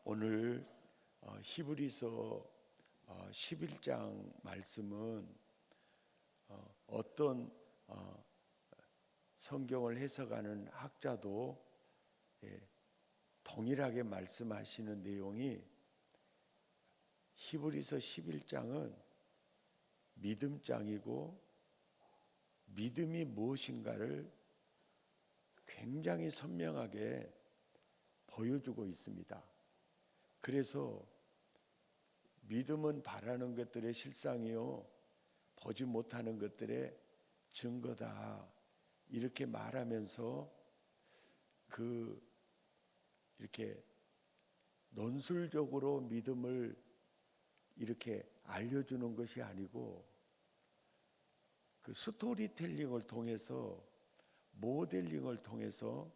오늘 히브리서 11장 말씀은 어떤 성경을 해석하는 학자도 동일하게 말씀하시는 내용이 히브리서 11장은 믿음장이고 믿음이 무엇인가를 굉장히 선명하게 보여주고 있습니다. 그래서 믿음은 바라는 것들의 실상이요 보지 못하는 것들의 증거다 이렇게 말하면서 이렇게 논술적으로 믿음을 이렇게 알려주는 것이 아니고 그 스토리텔링을 통해서 모델링을 통해서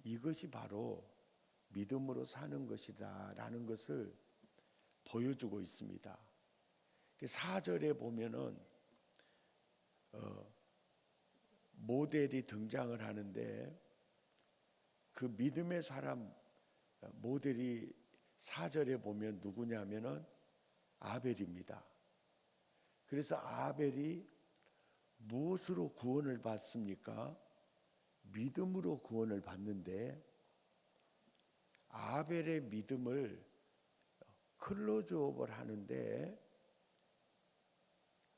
이것이 바로 믿음으로 사는 것이다 라는 것을 보여주고 있습니다. 4절에 보면은 모델이 등장을 하는데 그 믿음의 사람 모델이 4절에 보면 누구냐면은 아벨입니다. 그래서 아벨이 무엇으로 구원을 받습니까? 믿음으로 구원을 받는데 아벨의 믿음을 클로즈업을 하는데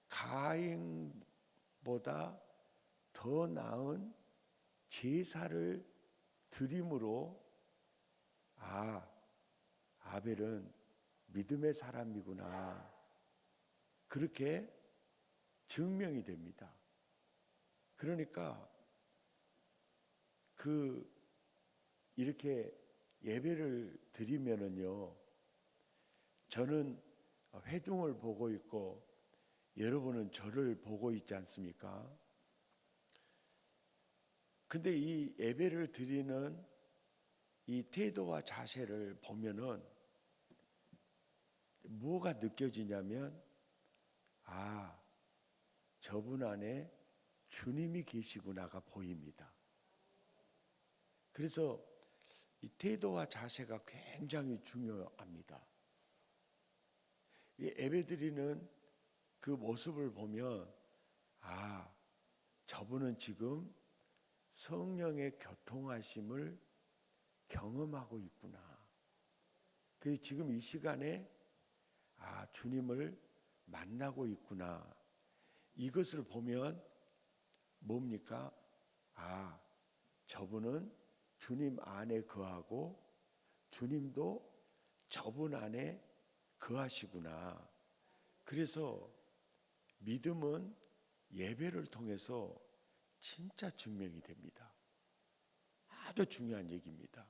가인보다 더 나은 제사를 드림으로 아벨은 믿음의 사람이구나 그렇게 증명이 됩니다. 그러니까 이렇게 예배를 드리면은요, 저는 회중을 보고 있고 여러분은 저를 보고 있지 않습니까? 근데 이 예배를 드리는 이 태도와 자세를 보면은 뭐가 느껴지냐면 저분 안에 주님이 계시구나가 보입니다. 그래서 이 태도와 자세가 굉장히 중요합니다. 이 예배드리는 그 모습을 보면 저분은 지금 성령의 교통하심을 경험하고 있구나. 그래서 지금 이 시간에 주님을 만나고 있구나. 이것을 보면 뭡니까? 저분은 주님 안에 거하고 주님도 저분 안에 거하시구나. 그래서 믿음은 예배를 통해서 진짜 증명이 됩니다. 아주 중요한 얘기입니다.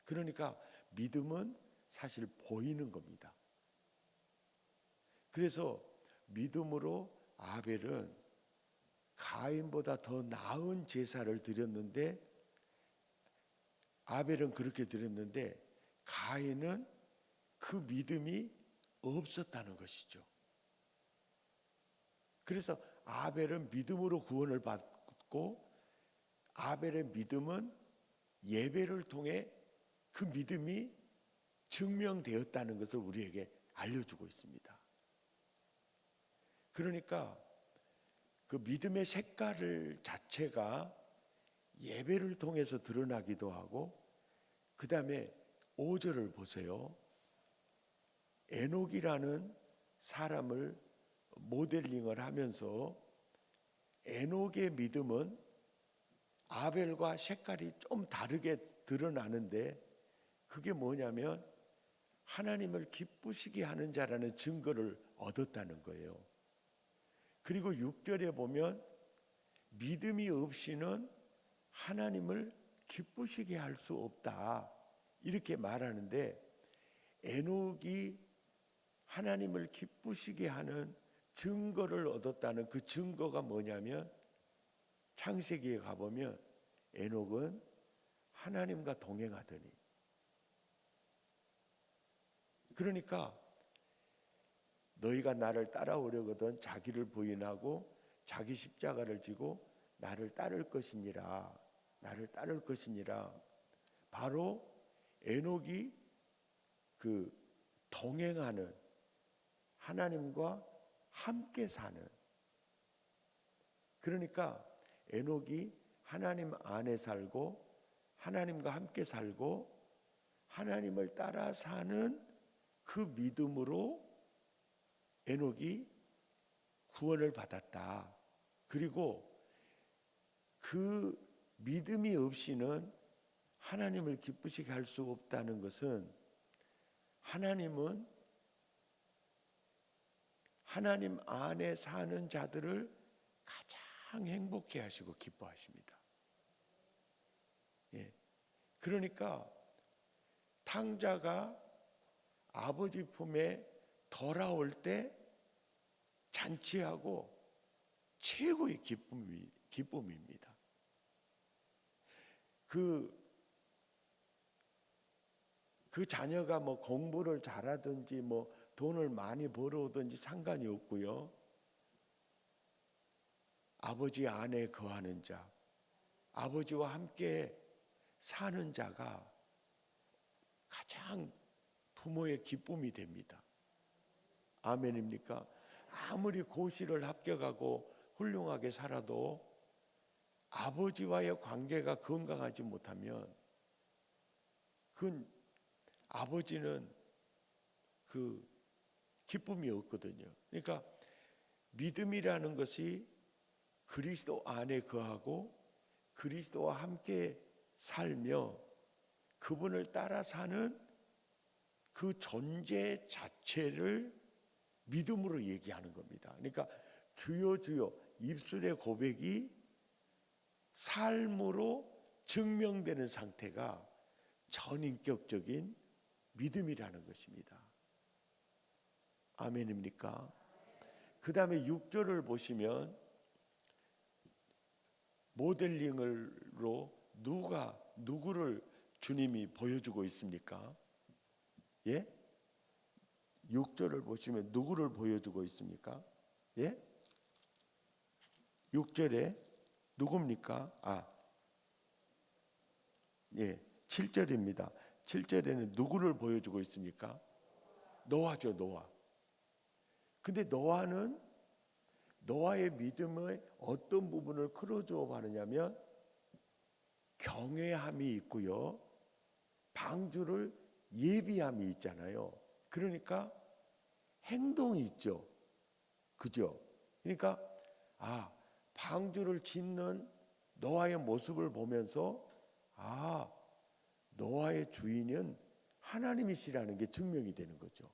그러니까 믿음은 사실 보이는 겁니다. 그래서 믿음으로 아벨은 가인보다 더 나은 제사를 드렸는데 아벨은 그렇게 드렸는데 가인은 그 믿음이 없었다는 것이죠. 그래서 아벨은 믿음으로 구원을 받고 아벨의 믿음은 예배를 통해 그 믿음이 증명되었다는 것을 우리에게 알려주고 있습니다. 그러니까 그 믿음의 색깔 자체가 예배를 통해서 드러나기도 하고 그 다음에 5절을 보세요. 에녹이라는 사람을 모델링을 하면서 에녹의 믿음은 아벨과 색깔이 좀 다르게 드러나는데 그게 뭐냐면 하나님을 기쁘시게 하는 자라는 증거를 얻었다는 거예요. 그리고 6절에 보면 믿음이 없이는 하나님을 기쁘시게 할 수 없다 이렇게 말하는데 에녹이 하나님을 기쁘시게 하는 증거를 얻었다는 그 증거가 뭐냐면 창세기에 가보면 에녹은 하나님과 동행하더니 그러니까 너희가 나를 따라오려거든 자기를 부인하고 자기 십자가를 지고 나를 따를 것이니라. 나를 따를 것이니라. 바로 에녹이 그 동행하는, 하나님과 함께 사는, 그러니까 에녹이 하나님 안에 살고 하나님과 함께 살고 하나님을 따라 사는 그 믿음으로 에녹이 구원을 받았다. 그리고 그 믿음이 없이는 하나님을 기쁘시게 할 수 없다는 것은, 하나님은 하나님 안에 사는 자들을 가장 행복해 하시고 기뻐하십니다. 예. 그러니까 탕자가 아버지 품에 돌아올 때 잔치하고 최고의 기쁨입니다. 그 자녀가 뭐 공부를 잘하든지 뭐 돈을 많이 벌어오든지 상관이 없고요. 아버지 안에 거하는 자, 아버지와 함께 사는 자가 가장 부모의 기쁨이 됩니다. 아멘입니까? 아무리 고시를 합격하고 훌륭하게 살아도 아버지와의 관계가 건강하지 못하면 그건 아버지는 그 기쁨이 없거든요. 그러니까 믿음이라는 것이 그리스도 안에 거하고 그리스도와 함께 살며 그분을 따라 사는 그 존재 자체를 믿음으로 얘기하는 겁니다. 그러니까 주여 주여, 입술의 고백이 삶으로 증명되는 상태가 전인격적인 믿음이라는 것입니다. 아멘입니까? 그 다음에 6절을 보시면 모델링으로 누구를 주님이 보여주고 있습니까? 예? 6절을 보시면 누구를 보여주고 있습니까? 예? 6절에 누굽니까? 예, 7절입니다. 7절에는 누구를 보여주고 있습니까? 노아죠, 노아. 근데 노아는 노아의 믿음의 어떤 부분을 크로즈업 하느냐면 경외함이 있고요, 방주를 예비함이 있잖아요. 그러니까 행동이 있죠. 그죠? 그러니까 방주를 짓는 노아의 모습을 보면서 노아의 주인은 하나님이시라는 게 증명이 되는 거죠.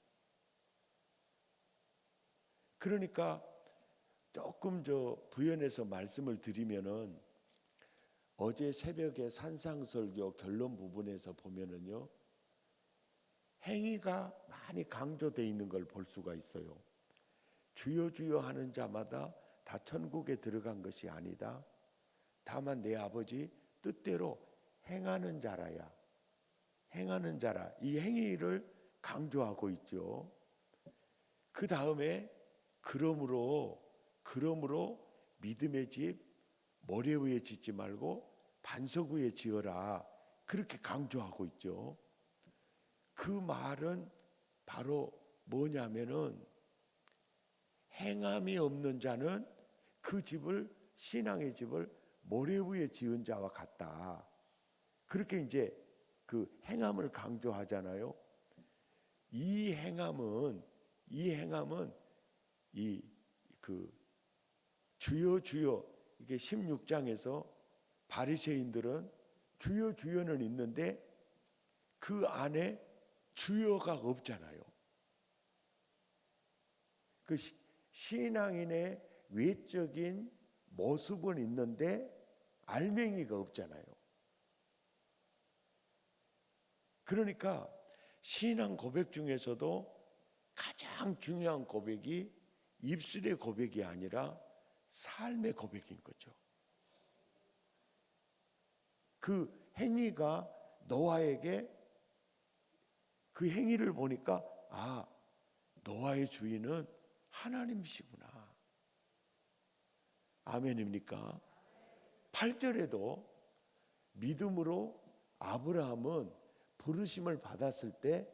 그러니까 조금 부연해서 말씀을 드리면은 어제 새벽에 산상설교 결론 부분에서 보면은요, 행위가 많이 강조되어 있는 걸 볼 수가 있어요. 주여 주여 하는 자마다 다 천국에 들어간 것이 아니다. 다만 내 아버지 뜻대로 행하는 자라야. 행하는 자라. 이 행위를 강조하고 있죠. 그 다음에 그러므로 믿음의 집 모래 위에 짓지 말고 반석 위에 지어라. 그렇게 강조하고 있죠. 그 말은 바로 뭐냐면은 행함이 없는 자는 그 집을, 신앙의 집을 모래 위에 지은 자와 같다. 그렇게 이제 그 행함을 강조하잖아요. 이 행함은 주여 주여, 이게 16장에서 바리새인들은 주여 주여는 있는데 그 안에 주여가 없잖아요. 그 신앙인의 외적인 모습은 있는데 알맹이가 없잖아요. 그러니까 신앙 고백 중에서도 가장 중요한 고백이 입술의 고백이 아니라 삶의 고백인 거죠. 그 행위가 노아에게, 그 행위를 보니까 노아의 주인은 하나님이시구나. 아멘입니까? 8절에도 믿음으로 아브라함은 부르심을 받았을 때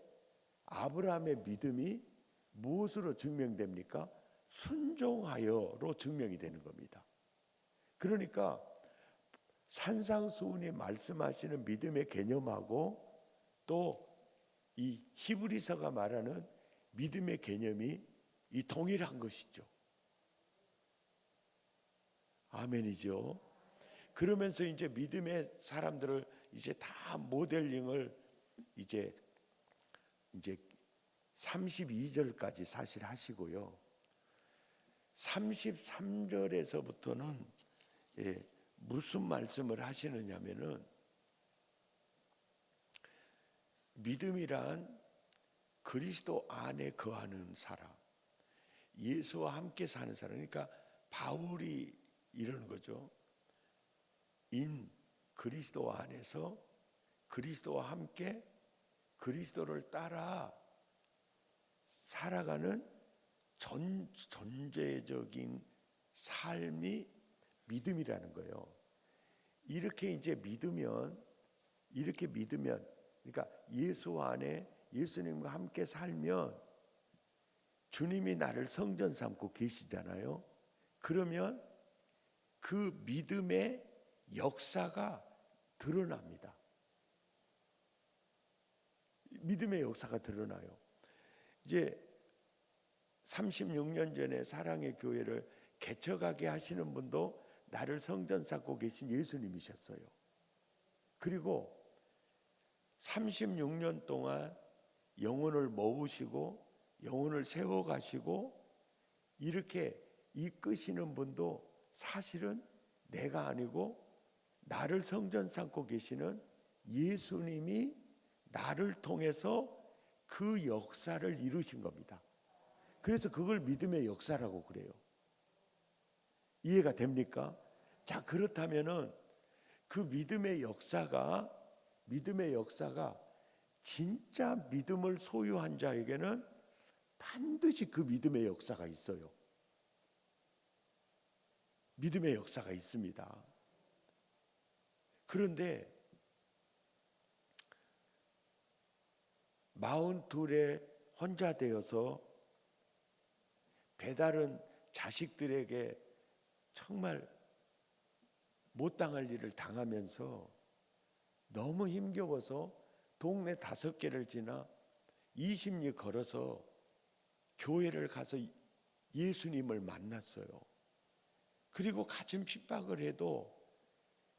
아브라함의 믿음이 무엇으로 증명됩니까? 순종하여로 증명이 되는 겁니다. 그러니까 산상수훈이 말씀하시는 믿음의 개념하고 또 이 히브리서가 말하는 믿음의 개념이 이 동일한 것이죠. 아멘이죠. 그러면서 이제 믿음의 사람들을 이제 다 모델링을 이제 32절까지 사실 하시고요. 33절에서부터는 무슨 말씀을 하시느냐면은 믿음이란 그리스도 안에 거하는 사람, 예수와 함께 사는 사람. 그러니까 바울이 이러는 거죠. 인 그리스도 안에서 그리스도와 함께 그리스도를 따라 살아가는 전제적인 삶이 믿음이라는 거예요. 이렇게 이제 믿으면 그러니까 예수 안에 예수님과 함께 살면 주님이 나를 성전 삼고 계시잖아요. 그러면 그 믿음의 역사가 드러납니다. 믿음의 역사가 드러나요. 이제 36년 전에 사랑의 교회를 개척하게 하시는 분도 나를 성전 삼고 계신 예수님이셨어요. 그리고 36년 동안 영혼을 모으시고 영혼을 세워가시고 이렇게 이끄시는 분도 사실은 내가 아니고 나를 성전 삼고 계시는 예수님이 나를 통해서 그 역사를 이루신 겁니다. 그래서 그걸 믿음의 역사라고 그래요. 이해가 됩니까? 자, 그렇다면은 그 믿음의 역사가 진짜 믿음을 소유한 자에게는 반드시 그 믿음의 역사가 있어요. 믿음의 역사가 있습니다. 그런데 42에 혼자 되어서 배다른 자식들에게 정말 못 당할 일을 당하면서 너무 힘겨워서 동네 5개를 지나 20리 걸어서 교회를 가서 예수님을 만났어요. 그리고 같은 핍박을 해도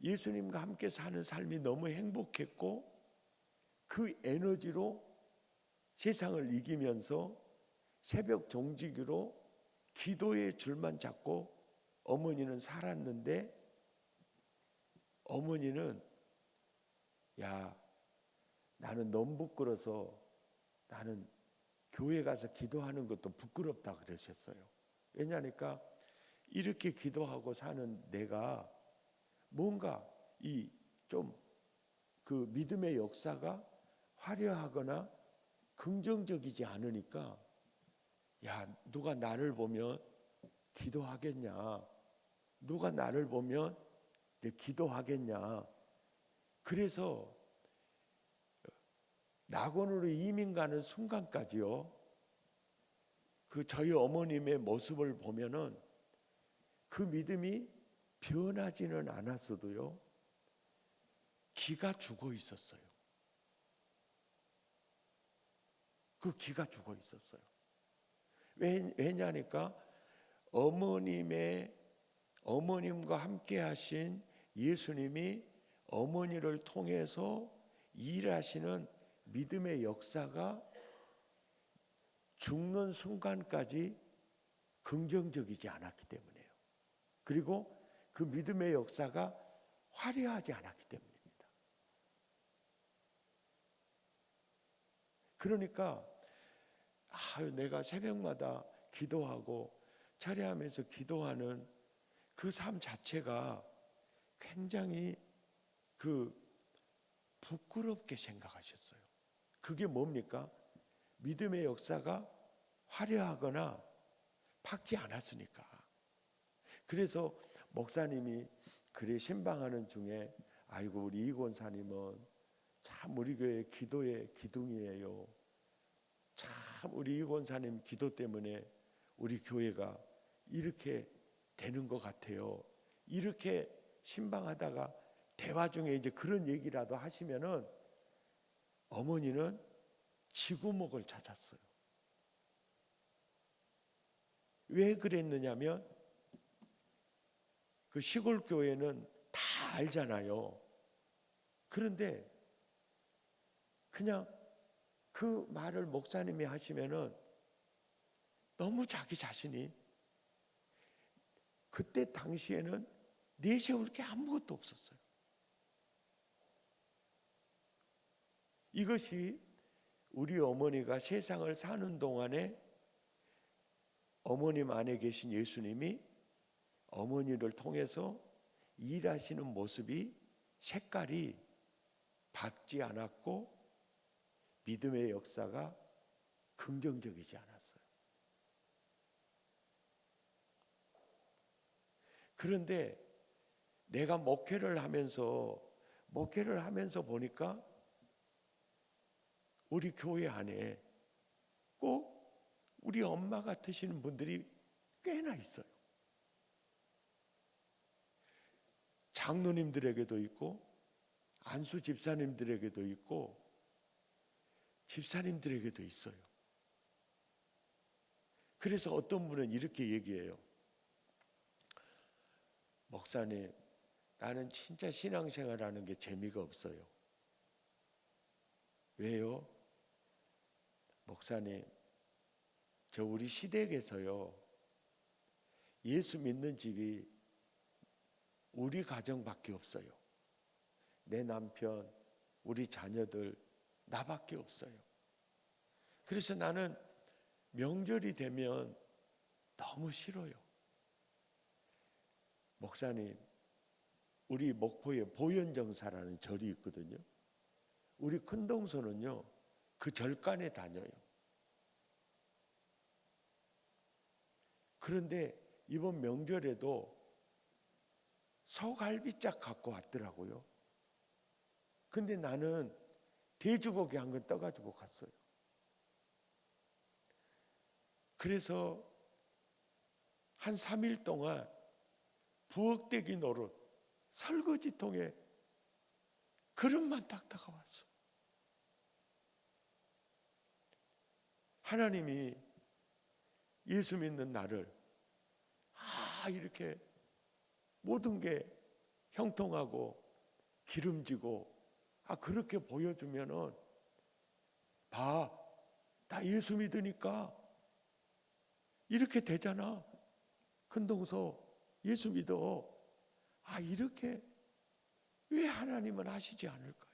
예수님과 함께 사는 삶이 너무 행복했고 그 에너지로 세상을 이기면서 새벽 정직으로 기도의 줄만 잡고 어머니는 살았는데, 어머니는 야, 나는 너무 부끄러워서 나는 교회 가서 기도하는 것도 부끄럽다 그러셨어요. 왜냐하니까 이렇게 기도하고 사는 내가 뭔가 이 좀 그 믿음의 역사가 화려하거나 긍정적이지 않으니까 야, 누가 나를 보면 기도하겠냐, 누가 나를 보면 이제 기도하겠냐. 그래서 낙원으로 이민 가는 순간까지요, 그 저희 어머님의 모습을 보면은 그 믿음이 변하지는 않았어도요, 기가 죽어 있었어요. 그 기가 죽어 있었어요. 왜냐니까 어머님과 함께 하신 예수님이 어머니를 통해서 일하시는 믿음의 역사가 죽는 순간까지 긍정적이지 않았기 때문이에요. 그리고 그 믿음의 역사가 화려하지 않았기 때문입니다. 그러니까 내가 새벽마다 기도하고 차례하면서 기도하는 그 삶 자체가 굉장히 그 부끄럽게 생각하셨어요. 그게 뭡니까? 믿음의 역사가 화려하거나 밝지 않았으니까. 그래서 목사님이 그래 신방하는 중에 아이고 우리 이권사님은 참 우리 교회 기도의 기둥이에요. 참 우리 이 권사님 기도 때문에 우리 교회가 이렇게 되는 것 같아요. 이렇게 신방하다가 대화 중에 이제 그런 얘기라도 하시면은 어머니는 지구목을 찾았어요. 왜 그랬느냐면 그 시골 교회는 다 알잖아요. 그런데 그냥 그 말을 목사님이 하시면은 너무 자기 자신이 그때 당시에는 내세울 게 아무것도 없었어요. 이것이 우리 어머니가 세상을 사는 동안에 어머님 안에 계신 예수님이 어머니를 통해서 일하시는 모습이 색깔이 밝지 않았고 믿음의 역사가 긍정적이지 않았어요. 그런데 내가 목회를 하면서 보니까 우리 교회 안에 꼭 우리 엄마 같으신 분들이 꽤나 있어요. 장로님들에게도 있고 안수 집사님들에게도 있고 집사님들에게도 있어요. 그래서 어떤 분은 이렇게 얘기해요. 목사님, 나는 진짜 신앙생활하는 게 재미가 없어요. 왜요? 목사님, 저 우리 시댁에서요, 예수 믿는 집이 우리 가정밖에 없어요. 내 남편, 우리 자녀들, 나밖에 없어요. 그래서 나는 명절이 되면 너무 싫어요. 목사님, 우리 목포에 보현정사라는 절이 있거든요. 우리 큰동서는요, 그 절간에 다녀요. 그런데 이번 명절에도 소갈비짝 갖고 왔더라고요. 근데 나는 돼지고기 한 건 떠가지고 갔어요. 그래서 한 3일 동안 부엌대기 노릇, 설거지통에 그릇만 닦다가 왔어. 하나님이 예수 믿는 나를 이렇게 모든 게 형통하고 기름지고 그렇게 보여주면은 봐, 나 예수 믿으니까 이렇게 되잖아. 큰동서 예수 믿어. 이렇게 왜 하나님은 하시지 않을까요?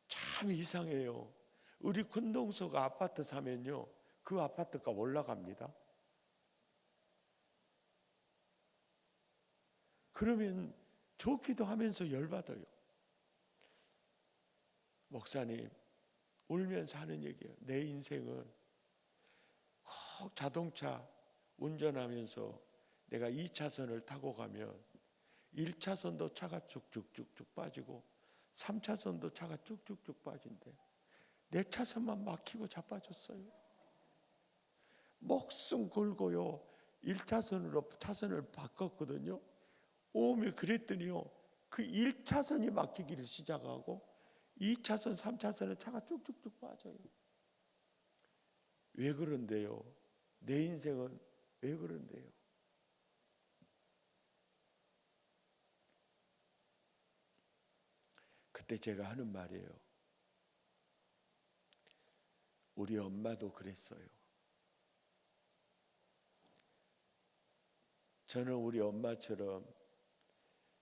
참 이상해요. 우리 큰동서가 아파트 사면요, 그 아파트가 올라갑니다. 그러면 좋기도 하면서 열받아요. 목사님, 울면서 하는 얘기예요. 내 인생은 꼭 자동차 운전하면서 내가 2차선을 타고 가면 1차선도 차가 쭉쭉쭉쭉 빠지고 3차선도 차가 쭉쭉쭉 빠진대. 내 차선만 막히고 자빠졌어요. 목숨 걸고요 1차선으로 차선을 바꿨거든요. 오면 그랬더니요, 그 1차선이 막히기를 시작하고 2차선, 3차선에 차가 쭉쭉쭉 빠져요. 왜 그런데요? 내 인생은 왜 그런데요? 그때 제가 하는 말이에요. 우리 엄마도 그랬어요. 저는 우리 엄마처럼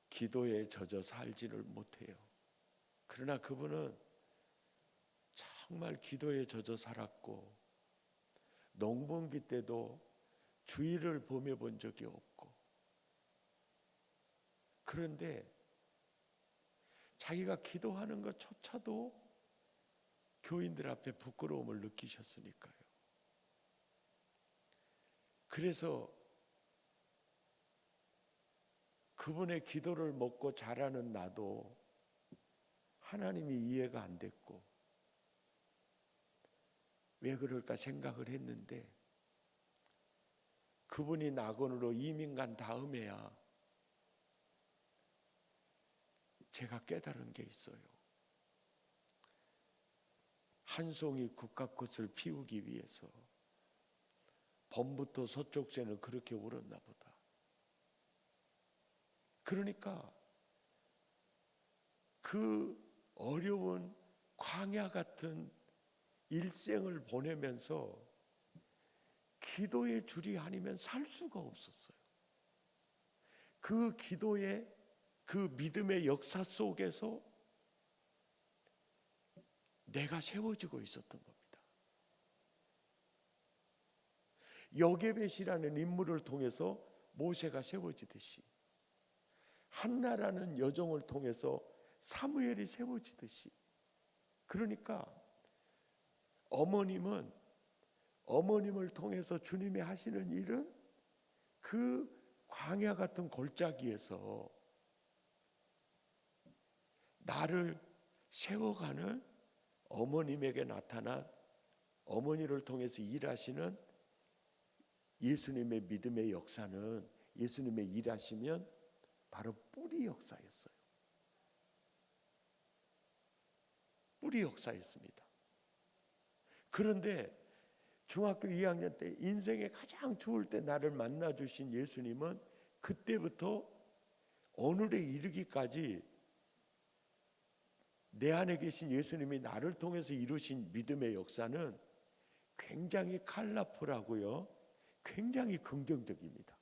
기도에 젖어 살지를 못해요. 그러나 그분은 정말 기도에 젖어 살았고 농번기 때도 주일을 범해 본 적이 없고, 그런데 자기가 기도하는 것조차도 교인들 앞에 부끄러움을 느끼셨으니까요. 그래서 그분의 기도를 먹고 자라는 나도 하나님이 이해가 안 됐고 왜 그럴까 생각을 했는데 그분이 낙원으로 이민 간 다음에야 제가 깨달은 게 있어요. 한 송이 국화꽃을 피우기 위해서 봄부터 서쪽새는 그렇게 울었나 보다. 그러니까 그 어려운 광야 같은 일생을 보내면서 기도의 줄이 아니면 살 수가 없었어요. 그 기도의 그 믿음의 역사 속에서 내가 세워지고 있었던 겁니다. 여게벳이라는 인물을 통해서 모세가 세워지듯이 한나라는 여종을 통해서 사무엘이 세워지듯이, 그러니까 어머님을 통해서 주님이 하시는 일은 그 광야 같은 골짜기에서 나를 세워가는 어머님에게 나타난 어머니를 통해서 일하시는 예수님의 믿음의 역사는, 예수님의 일하시면 바로 뿌리 역사였어요. 뿌리 역사였습니다. 그런데 중학교 2학년 때 인생에 가장 추울 때 나를 만나주신 예수님은 그때부터 오늘에 이르기까지 내 안에 계신 예수님이 나를 통해서 이루신 믿음의 역사는 굉장히 컬러풀하고요, 굉장히 긍정적입니다.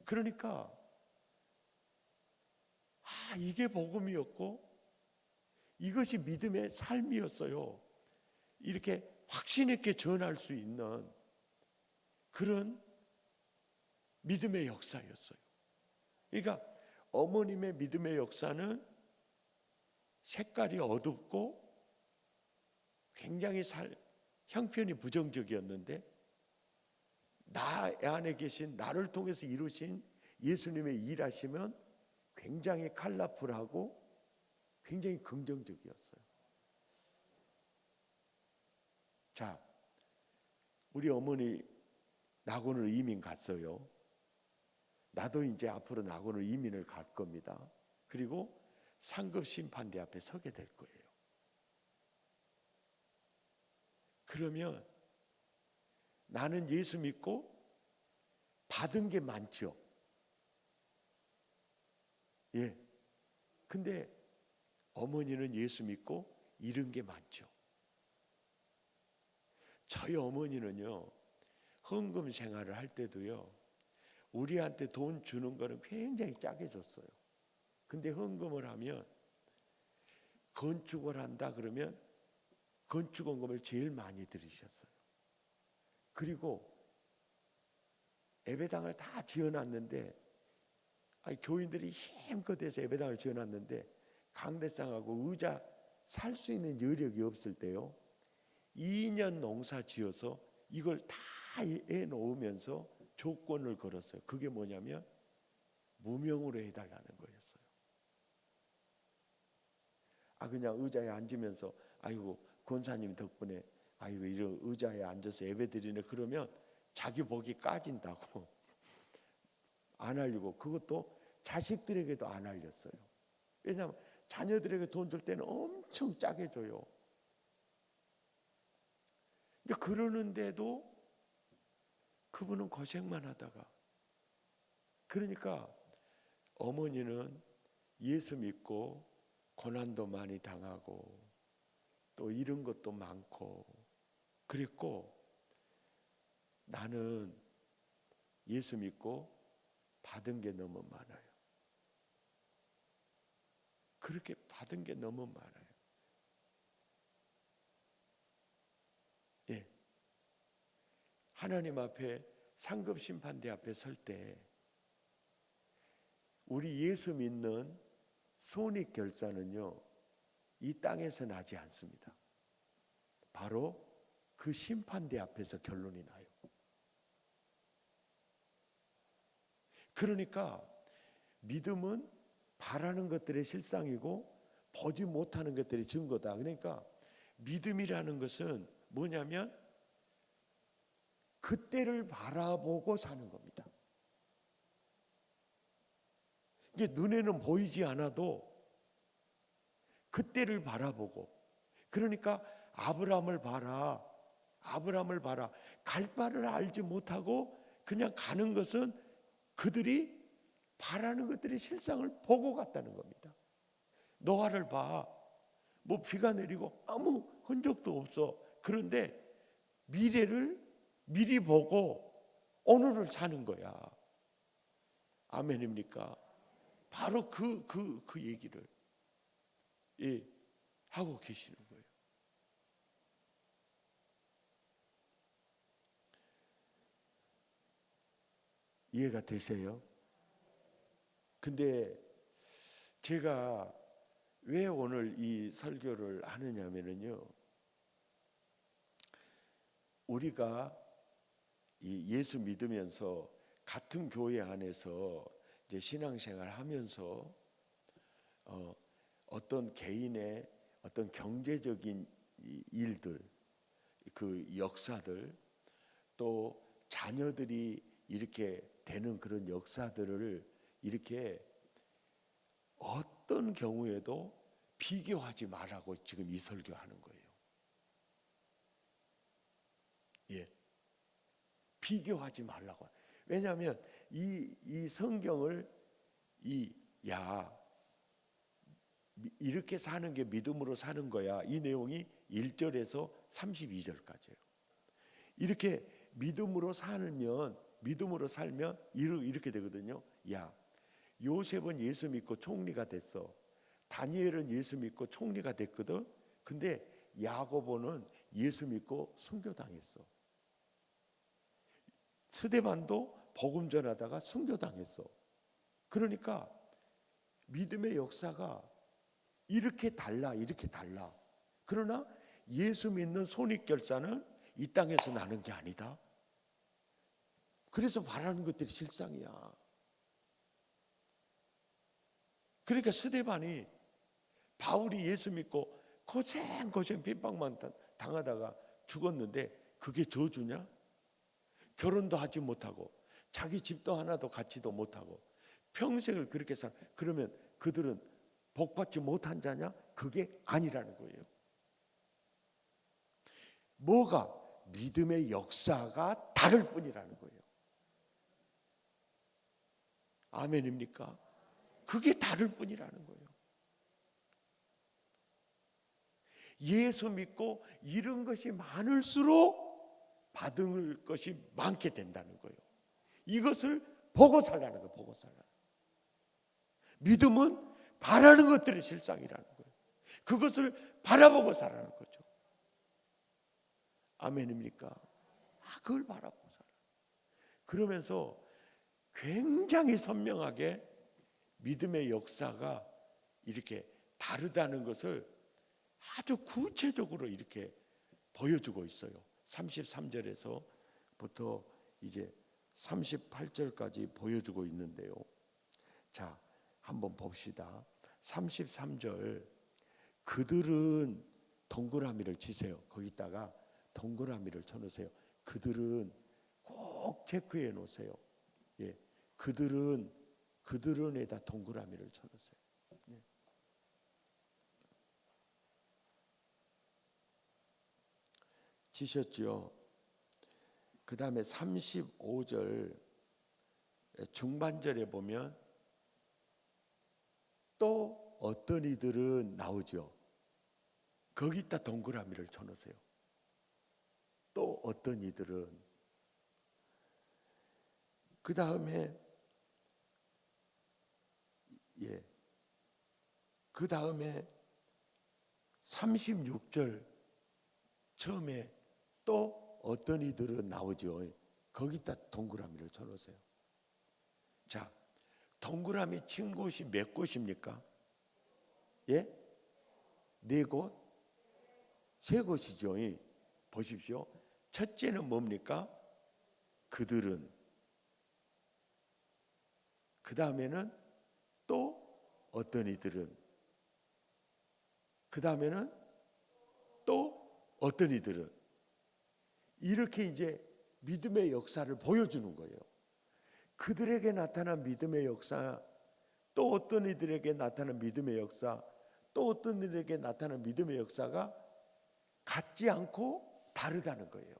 그러니까 이게 복음이었고 이것이 믿음의 삶이었어요. 이렇게 확신 있게 전할 수 있는 그런 믿음의 역사였어요. 그러니까 어머님의 믿음의 역사는 색깔이 어둡고 굉장히 형편이 부정적이었는데 나 안에 계신, 나를 통해서 이루신 예수님의 일하시면 굉장히 컬러풀하고 굉장히 긍정적이었어요. 자, 우리 어머니 낙원으로 이민 갔어요. 나도 이제 앞으로 낙원으로 이민을 갈 겁니다. 그리고 상급 심판대 앞에 서게 될 거예요. 그러면 나는 예수 믿고 받은 게 많죠. 예. 근데 어머니는 예수 믿고 잃은 게 많죠. 저희 어머니는요, 헌금 생활을 할 때도요, 우리한테 돈 주는 거는 굉장히 짜게 줬어요. 근데 헌금을 하면, 건축을 한다 그러면 건축원금을 제일 많이 들이셨어요. 그리고 예배당을 다 지어놨는데, 교인들이 힘껏 해서 예배당을 지어놨는데 강대상하고 의자 살 수 있는 여력이 없을 때요, 2년 농사 지어서 이걸 다 해놓으면서 조건을 걸었어요. 그게 뭐냐면 무명으로 해달라는 거였어요. 그냥 의자에 앉으면서 아이고 권사님 덕분에 아이고 이런 의자에 앉아서 예배드리네 그러면 자기 복이 까진다고 안 하려고, 그것도 자식들에게도 안 알렸어요. 왜냐하면 자녀들에게 돈 줄 때는 엄청 짜게 줘요. 근데 그러는데도 그분은 고생만 하다가, 그러니까 어머니는 예수 믿고 고난도 많이 당하고 또 잃은 것도 많고 그랬고, 나는 예수 믿고 받은 게 너무 많아요. 그렇게 받은 게 너무 많아요. 예. 하나님 앞에 상급 심판대 앞에 설 때 우리 예수 믿는 손익 결산은요, 이 땅에서 나지 않습니다. 바로 그 심판대 앞에서 결론이 나요. 그러니까 믿음은 바라는 것들의 실상이고 보지 못하는 것들이 증거다. 그러니까 믿음이라는 것은 뭐냐면 그때를 바라보고 사는 겁니다. 이게 눈에는 보이지 않아도 그때를 바라보고, 그러니까 아브라함을 봐라, 아브라함을 봐라. 갈 바를 알지 못하고 그냥 가는 것은 그들이 바라는 것들의 실상을 보고 갔다는 겁니다. 노아를 봐. 뭐 비가 내리고 아무 흔적도 없어. 그런데 미래를 미리 보고 오늘을 사는 거야. 아멘입니까? 바로 그 얘기를 하고 계시는 거예요. 이해가 되세요? 근데 제가 왜 오늘 이 설교를 하느냐면요, 우리가 이 예수 믿으면서 같은 교회 안에서 이제 신앙생활 하면서 어떤 개인의 어떤 경제적인 일들, 그 역사들, 또 자녀들이 이렇게 되는 그런 역사들을 이렇게 어떤 경우에도 비교하지 말라고 지금 이 설교하는 거예요. 예, 비교하지 말라고. 왜냐하면 이 성경을 이렇게 사는 게 믿음으로 사는 거야. 이 내용이 1절에서 32절까지예요. 이렇게 믿음으로 살면 이렇게 되거든요. 야, 요셉은 예수 믿고 총리가 됐어. 다니엘은 예수 믿고 총리가 됐거든. 근데 야고보는 예수 믿고 순교당했어. 스데반도 복음 전하다가 순교당했어. 그러니까 믿음의 역사가 이렇게 달라. 그러나 예수 믿는 손익결사는 이 땅에서 나는 게 아니다. 그래서 바라는 것들이 실상이야. 그러니까 스데반이 바울이 예수 믿고 고생 핍박만 당하다가 죽었는데 그게 저주냐? 결혼도 하지 못하고 자기 집도 하나도 갖지도 못하고 평생을 그렇게 살, 그러면 그들은 복받지 못한 자냐? 그게 아니라는 거예요. 뭐가? 믿음의 역사가 다를 뿐이라는 거예요. 아멘입니까? 그게 다를 뿐이라는 거예요. 예수 믿고 이런 것이 많을수록 받을 것이 많게 된다는 거예요. 이것을 보고 살라는 거예요. 보고 살라는 거예요. 믿음은 바라는 것들의 실상이라는 거예요. 그것을 바라보고 살라는 거죠. 아멘입니까? 그걸 바라보고 살아. 그러면서 굉장히 선명하게 믿음의 역사가 이렇게 다르다는 것을 아주 구체적으로 이렇게 보여주고 있어요. 33절에서부터 이제 38절까지 보여주고 있는데요. 자, 한번 봅시다. 33절, 그들은 동그라미를 치세요. 거기다가 동그라미를 쳐놓으세요. 그들은 꼭 체크해 놓으세요. 예, 그들은에다 동그라미를 쳐놓으세요. 예. 치셨죠? 그 다음에 35절 중반절에 보면 또 어떤 이들은 나오죠. 거기다 동그라미를 쳐놓으세요. 또 어떤 이들은. 그 다음에 그 다음에 36절 처음에 또 어떤 이들은 나오죠. 거기다 동그라미를 쳐놓으세요. 자, 동그라미 친 곳이 몇 곳입니까? 예? 4곳? 3곳이죠. 보십시오. 첫째는 뭡니까? 그들은. 그 다음에는 또 어떤 이들은, 그 다음에는 또 어떤 이들은, 이렇게 이제 믿음의 역사를 보여주는 거예요. 그들에게 나타난 믿음의 역사, 또 어떤 이들에게 나타난 믿음의 역사, 또 어떤 이들에게 나타난 믿음의 역사가 같지 않고 다르다는 거예요.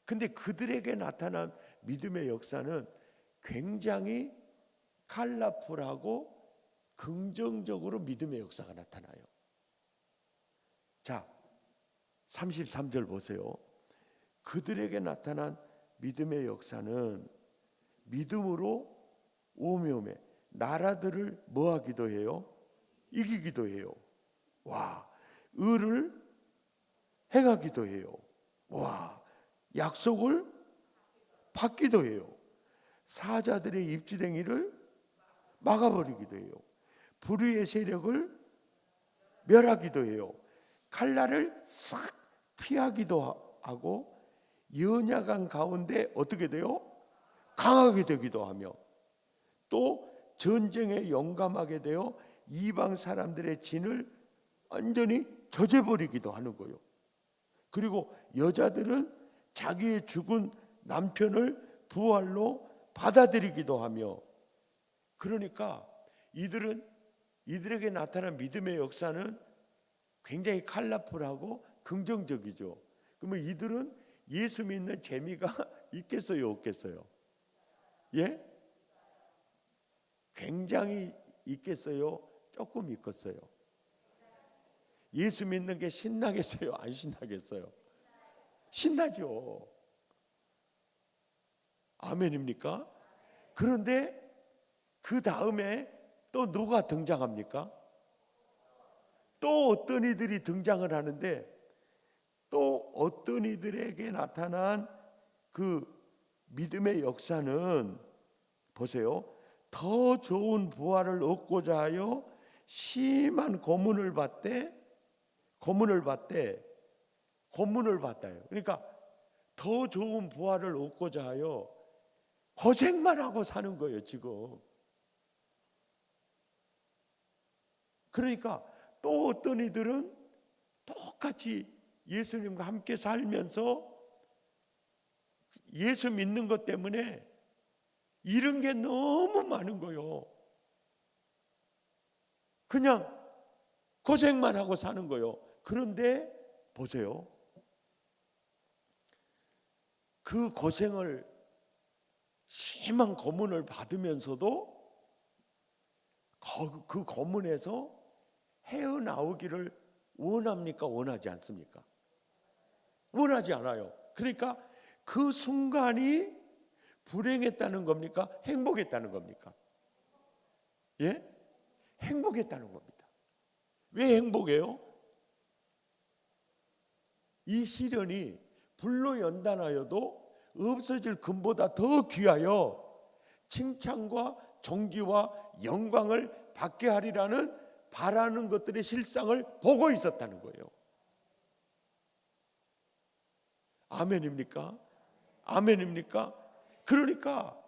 근데 그들에게 나타난 믿음의 역사는 굉장히 컬러풀하고 긍정적으로 믿음의 역사가 나타나요. 자, 33절 보세요. 그들에게 나타난 믿음의 역사는 믿음으로 오매오매 나라들을 뭐하기도 해요? 이기기도 해요. 와, 의를 행하기도 해요. 와, 약속을 받기도 해요. 사자들의 입지댕이를 막아버리기도 해요. 불의의 세력을 멸하기도 해요. 칼날을 싹 피하기도 하고 연약한 가운데 어떻게 돼요? 강하게 되기도 하며, 또 전쟁에 용감하게 되어 이방 사람들의 진을 완전히 저재버리기도 하는 거예요. 그리고 여자들은 자기의 죽은 남편을 부활로 받아들이기도 하며, 그러니까 이들에게 나타난 믿음의 역사는 굉장히 컬러풀하고 긍정적이죠. 그러면 이들은 예수 믿는 재미가 있겠어요, 없겠어요? 예? 굉장히 있겠어요? 조금 있겠어요? 예수 믿는 게 신나겠어요? 안 신나겠어요? 신나죠. 아멘입니까? 그런데 그 다음에 또 누가 등장합니까? 또 어떤 이들이 등장을 하는데, 또 어떤 이들에게 나타난 그 믿음의 역사는 보세요. 더 좋은 부활을 얻고자 하여 심한 고문을 받대요. 그러니까 더 좋은 부활을 얻고자 하여 고생만 하고 사는 거예요, 지금. 그러니까 또 어떤 이들은 똑같이 예수님과 함께 살면서 예수 믿는 것 때문에 잃은 게 너무 많은 거예요. 그냥 고생만 하고 사는 거예요. 그런데 보세요. 그 고생을, 심한 고문을 받으면서도 그 고문에서 헤어나오기를 원합니까? 원하지 않습니까? 원하지 않아요. 그러니까 그 순간이 불행했다는 겁니까? 행복했다는 겁니까? 예? 행복했다는 겁니다. 왜 행복해요? 이 시련이 불로 연단하여도 없어질 금보다 더 귀하여 칭찬과 존귀와 영광을 받게 하리라는 바라는 것들의 실상을 보고 있었다는 거예요. 아멘입니까? 아멘입니까? 그러니까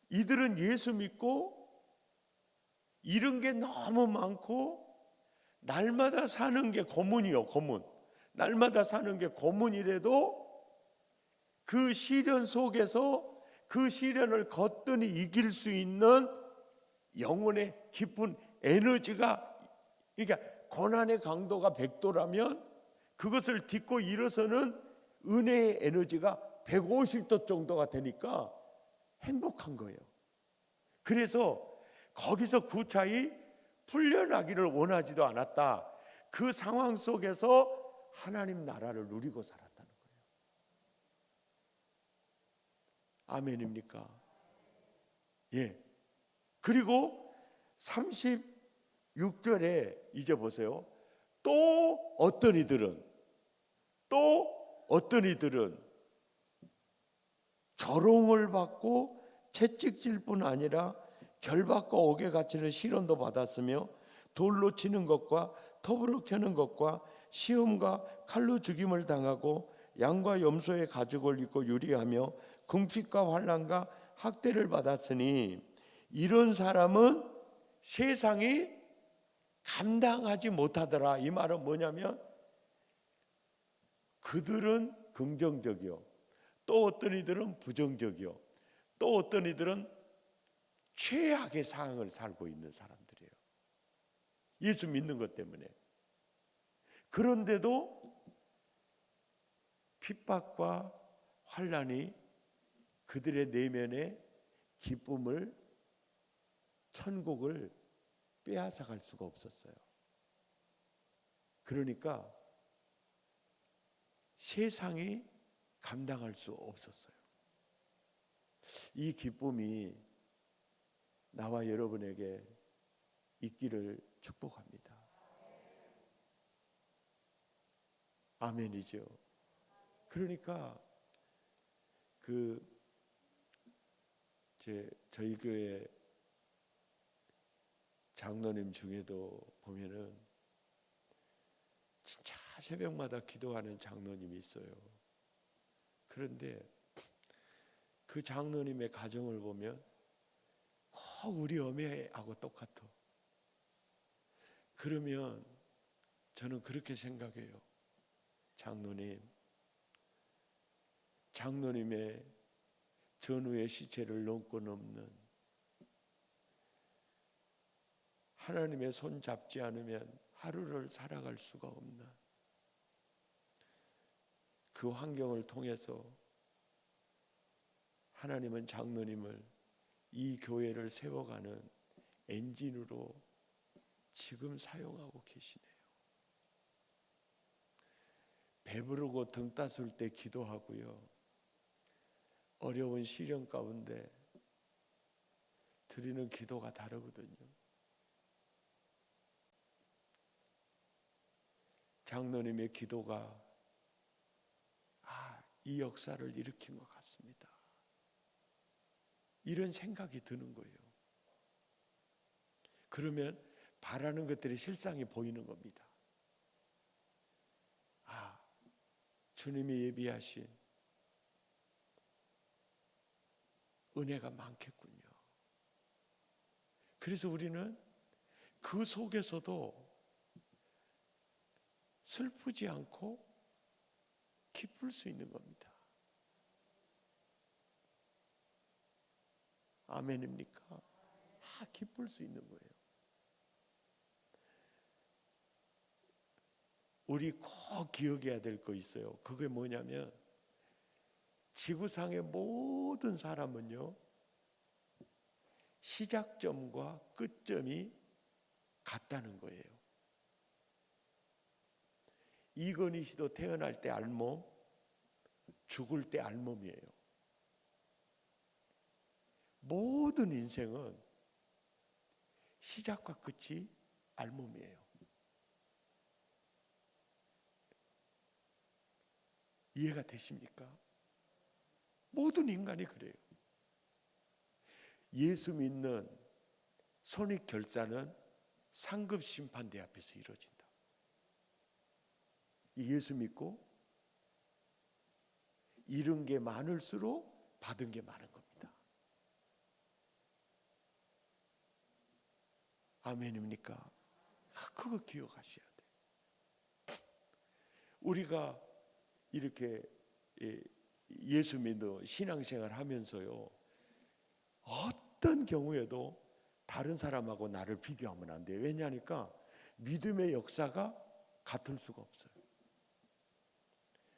이들은 예수 믿고 잃은 게 너무 많고, 날마다 사는 게 고문이요, 고문. 날마다 사는 게 고문이라도 그 시련 속에서 그 시련을 거뜬히 이길 수 있는 영혼의 깊은 에너지가, 그러니까 고난의 강도가 100도라면 그것을 딛고 일어서는 은혜의 에너지가 150도 정도가 되니까 행복한 거예요. 그래서 거기서 구차히 풀려나기를 원하지도 않았다. 그 상황 속에서 하나님 나라를 누리고 살았다는 거예요. 아멘입니까? 예. 그리고 36절에 이제 보세요. 또 어떤 이들은 조롱을 받고 채찍질 뿐 아니라 결박과 옥에 갇히는 시련도 받았으며, 돌로 치는 것과 톱으로 켜는 것과 시험과 칼로 죽임을 당하고 양과 염소의 가죽을 입고 유리하며 궁핍과 환난과 학대를 받았으니 이런 사람은 세상이 감당하지 못하더라. 이 말은 뭐냐면 그들은 긍정적이요, 또 어떤 이들은 부정적이요, 또 어떤 이들은 최악의 상황을 살고 있는 사람들이에요. 예수 믿는 것 때문에. 그런데도 핍박과 환난이 그들의 내면의 기쁨을, 천국을 빼앗아갈 수가 없었어요. 그러니까 세상이 감당할 수 없었어요. 이 기쁨이 나와 여러분에게 있기를 축복합니다. 아멘이죠. 그러니까 저희 교회 장로님 중에도 보면은 진짜 새벽마다 기도하는 장로님이 있어요. 그런데 그 장로님의 가정을 보면 꼭 우리 어머니하고 똑같아. 그러면 저는 그렇게 생각해요. 장로님의 전후의 시체를 넘고 넘는, 하나님의 손 잡지 않으면 하루를 살아갈 수가 없는 그 환경을 통해서 하나님은 장로님을 이 교회를 세워가는 엔진으로 지금 사용하고 계시네요. 배부르고 등 따술 때 기도하고요, 어려운 시련 가운데 드리는 기도가 다르거든요. 장로님의 기도가 이 역사를 일으킨 것 같습니다. 이런 생각이 드는 거예요. 그러면 바라는 것들이 실상이 보이는 겁니다. 주님이 예비하신 은혜가 많겠군요. 그래서 우리는 그 속에서도 슬프지 않고 기쁠 수 있는 겁니다. 아멘입니까? 기쁠 수 있는 거예요. 우리 꼭 기억해야 될 거 있어요. 그게 뭐냐면 지구상의 모든 사람은요, 시작점과 끝점이 같다는 거예요. 이건희 씨도 태어날 때 알몸, 죽을 때 알몸이에요. 모든 인생은 시작과 끝이 알몸이에요. 이해가 되십니까? 모든 인간이 그래요. 예수 믿는 손익 결산은 상급 심판대 앞에서 이루어진다. 예수 믿고 잃은 게 많을수록 받은 게 많은 겁니다. 아멘입니까? 그거 기억하셔야 돼요. 우리가 이렇게 예수 믿는 신앙생활 하면서요, 어떤 경우에도 다른 사람하고 나를 비교하면 안 돼요. 왜냐하니까 믿음의 역사가 같을 수가 없어요.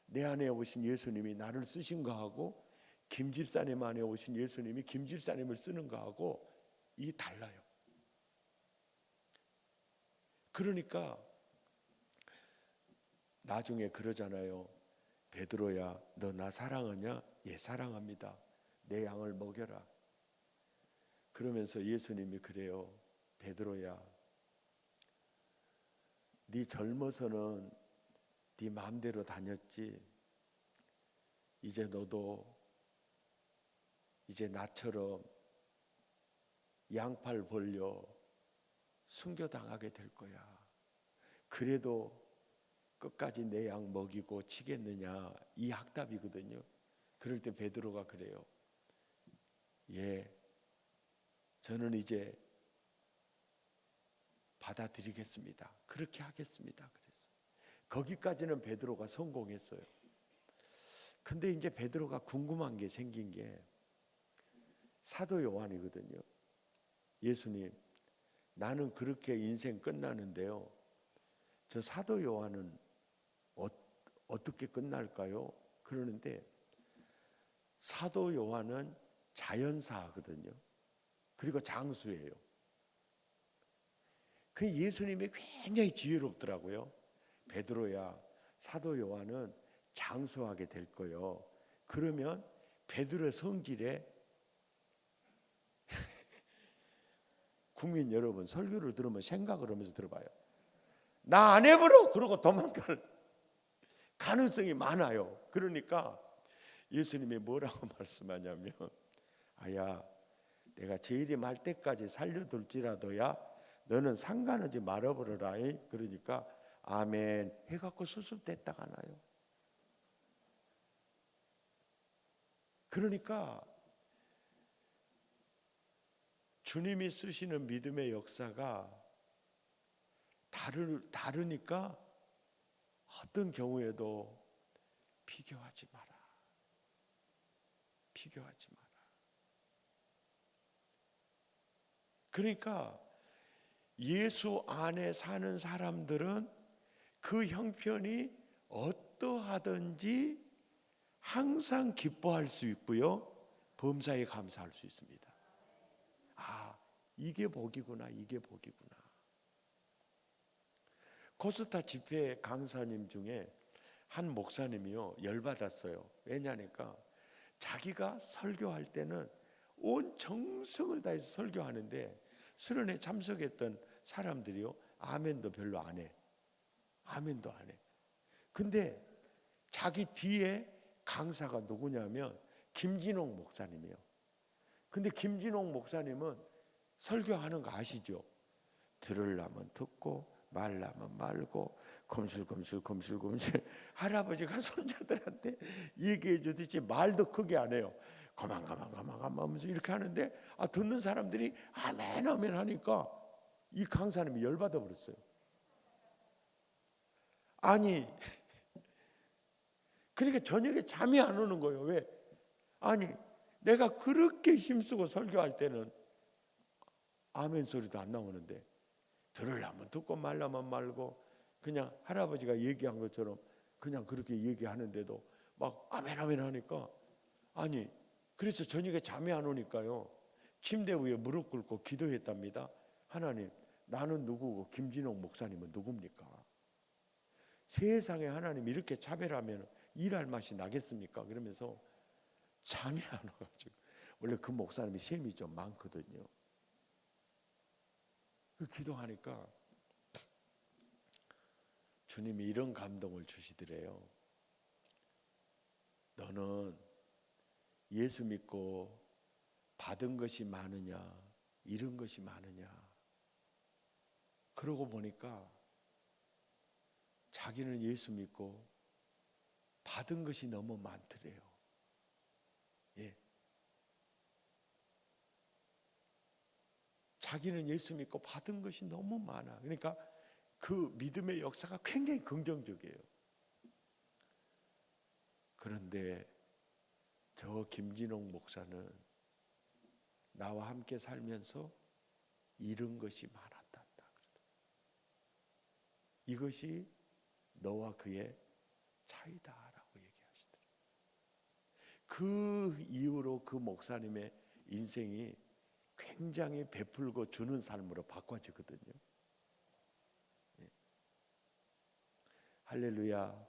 내 안에 오신 예수님이 나를 쓰신 거하고 김 집사님 안에 오신 예수님이 김 집사님을 쓰는 거하고 이 달라요. 그러니까 나중에 그러잖아요. 베드로야, 너 나 사랑하냐? 예, 사랑합니다. 내 양을 먹여라. 그러면서 예수님이 그래요. 베드로야, 네 젊어서는 네 마음대로 다녔지. 이제 너도 이제 나처럼 양팔 벌려 순교당하게 될 거야. 그래도 끝까지 내 양 먹이고 치겠느냐, 이 학답이거든요. 그럴 때 베드로가 그래요. 예, 저는 이제 받아들이겠습니다. 그렇게 하겠습니다. 그래서 거기까지는 베드로가 성공했어요. 근데 이제 베드로가 궁금한 게 생긴 게 사도 요한이거든요. 예수님, 나는 그렇게 인생 끝나는데요, 저 사도 요한은 어떻게 끝날까요? 그러는데 사도 요한은 자연사거든요. 그리고 장수예요. 그 예수님이 굉장히 지혜롭더라고요. 베드로야, 사도 요한은 장수하게 될 거요. 그러면 베드로의 성질에 국민 여러분, 설교를 들으면 생각을 하면서 들어봐요. 나 안 해버려! 그러고 도망갈 가능성이 많아요. 그러니까 예수님이 뭐라고 말씀하냐면, 아야, 내가 재림할 할 때까지 살려둘지라도야 너는 상관하지 말아버려라. 그러니까 아멘 해갖고 수습됐다 가나요. 그러니까 주님이 쓰시는 믿음의 역사가 다르니까 어떤 경우에도 비교하지 마라. 비교하지 마라. 그러니까 예수 안에 사는 사람들은 그 형편이 어떠하든지 항상 기뻐할 수 있고요, 범사에 감사할 수 있습니다. 아, 이게 복이구나, 이게 복이구나. 코스타 집회 강사님 중에 한 목사님이요, 열받았어요. 왜냐니까 자기가 설교할 때는 온 정성을 다해서 설교하는데 수련회 참석했던 사람들이요, 아멘도 별로 안 해. 아멘도 안 해. 근데 자기 뒤에 강사가 누구냐면 김진홍 목사님이에요. 근데 김진홍 목사님은 설교하는 거 아시죠? 들으려면 듣고 말라면 말고 검실검실 할아버지가 손자들한테 얘기해 주듯이 말도 크게 안 해요. 가만 하면서 이렇게 하는데 듣는 사람들이 아멘 아멘 하니까 이 강사님이 열받아 버렸어요. 아니, 그러니까 저녁에 잠이 안 오는 거예요. 왜? 아니, 내가 그렇게 힘쓰고 설교할 때는 아멘 소리도 안 나오는데 들으려면 듣고 말라면 말고 그냥 할아버지가 얘기한 것처럼 그냥 그렇게 얘기하는데도 막 아멘 아멘 하니까, 아니, 그래서 저녁에 잠이 안 오니까요, 침대 위에 무릎 꿇고 기도했답니다. 하나님, 나는 누구고 김진홍 목사님은 누굽니까? 세상에 하나님 이렇게 차별하면 일할 맛이 나겠습니까? 그러면서 잠이 안 와가지고, 원래 그 목사님이 셈이 좀 많거든요. 그 기도하니까 주님이 이런 감동을 주시더래요. 너는 예수 믿고 받은 것이 많으냐, 잃은 것이 많으냐. 그러고 보니까 자기는 예수 믿고 받은 것이 너무 많더래요. 예. 자기는 예수 믿고 받은 것이 너무 많아. 그러니까 그 믿음의 역사가 굉장히 긍정적이에요. 그런데 저 김진홍 목사는 나와 함께 살면서 잃은 것이 많았다. 이것이 너와 그의 차이다라고 얘기하시더라고요. 그 이후로 그 목사님의 인생이 굉장히 베풀고 주는 삶으로 바꿔지거든요. 예. 할렐루야.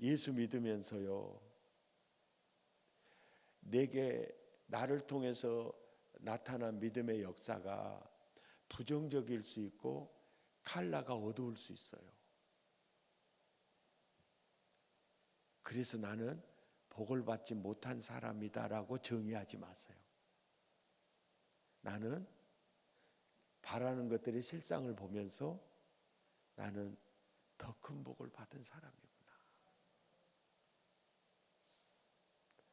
예수 믿으면서요, 내게 나를 통해서 나타난 믿음의 역사가 부정적일 수 있고 칼라가 어두울 수 있어요. 그래서 나는 복을 받지 못한 사람이다라고 정의하지 마세요. 나는 바라는 것들의 실상을 보면서 나는 더 큰 복을 받은 사람이구나.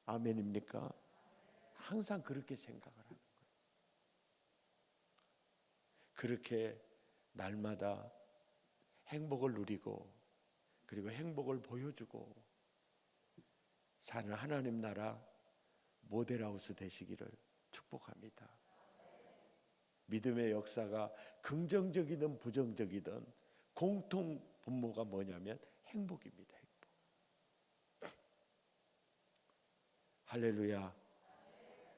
아멘입니까? 항상 그렇게 생각을 하는 거예요. 그렇게 날마다 행복을 누리고 그리고 행복을 보여주고 사는 하나님 나라 모델하우스 되시기를 축복합니다. 믿음의 역사가 긍정적이든 부정적이든 공통 분모가 뭐냐면 행복입니다. 행복. 할렐루야.